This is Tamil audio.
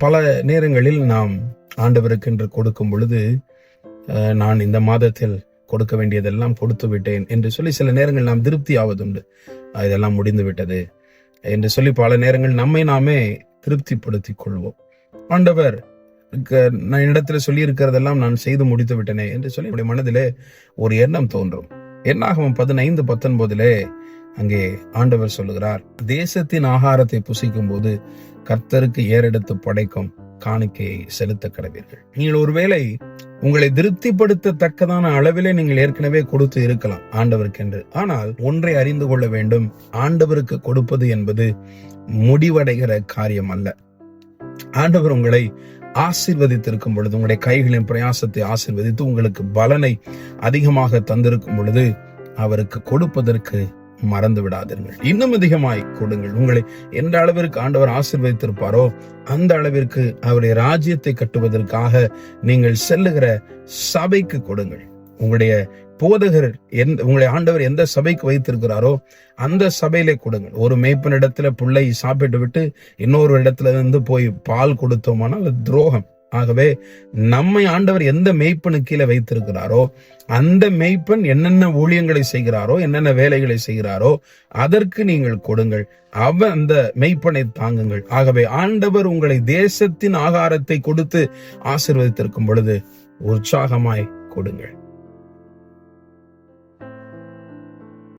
பல நேரங்களில் நாம் ஆண்டவருக்கு என்று கொடுக்கும் பொழுது, நான் இந்த மாதத்தில் கொடுக்க வேண்டியதெல்லாம் கொடுத்து விட்டேன் என்று சொல்லி சில நேரங்கள் நாம் திருப்தி ஆவதுண்டு. இதெல்லாம் முடிந்து விட்டது என்று சொல்லி பல நேரங்கள் நம்மை நாமே திருப்திப்படுத்திக் கொள்வோம். ஆண்டவர் நான் இடத்துல சொல்லி இருக்கிறதெல்லாம் நான் செய்து முடித்து விட்டனே என்று சொல்லி என்னுடைய மனதிலே ஒரு எண்ணம் தோன்றும். என்னாகும் 15:19 அங்கே ஆண்டவர் சொல்லுகிறார், தேசத்தின் ஆகாரத்தை புசிக்கும் போது கர்த்தருக்கு ஏறெடுத்து படைக்கும் காணிக்கையை செலுத்த கடவீர்கள். நீங்கள் ஒருவேளை உங்களை திருப்திப்படுத்தத்தக்கதான அளவிலே நீங்கள் ஏற்கனவே கொடுத்து இருக்கலாம் ஆண்டவருக்கு என்று. ஆனால் ஒன்றை அறிந்து கொள்ள வேண்டும், ஆண்டவருக்கு கொடுப்பது என்பது முடிவடைகிற காரியம் அல்ல. ஆண்டவர் உங்களை ஆசீர்வதித்திருக்கும் பொழுது, உங்களுடைய கைகளின் பிரயாசத்தை ஆசீர்வதித்து உங்களுக்கு பலனை அதிகமாக தந்திருக்கும் பொழுது அவருக்கு கொடுப்பதற்கு மறந்து விடாதீர்கள். இன்னும் அதிகமாய் கொடுங்கள். உங்களை எந்த அளவிற்கு ஆண்டவர் ஆசீர்வதித்திருப்பாரோ அந்த அளவிற்கு அவருடைய ராஜ்யத்தை கட்டுவதற்காக நீங்கள் செல்லுகிற சபைக்கு கொடுங்கள். உங்களுடைய போதகர் உங்களை ஆண்டவர் எந்த சபைக்கு வைத்திருக்கிறாரோ அந்த சபையிலே கொடுங்கள். ஒரு மேய்ப்பனிடத்துல பிள்ளை சாப்பிட்டு விட்டு இன்னொரு இடத்துல இருந்து போய் பால் கொடுத்தோமானால் அது துரோகம். ஆகவே நம்மை ஆண்டவர் எந்த மேய்ப்பனு கீழே வைத்திருக்கிறாரோ அந்த மேய்ப்பன் என்னென்ன ஊழியங்களை செய்கிறாரோ, என்னென்ன வேலைகளை செய்கிறாரோ அதற்கு நீங்கள் கொடுங்கள். அந்த மெய்ப்பனை தாங்குங்கள். ஆகவே ஆண்டவர் உங்களை தேசத்தின் ஆகாரத்தை கொடுத்து ஆசீர்வதித்திருக்கும் பொழுது உற்சாகமாய் கொடுங்கள்.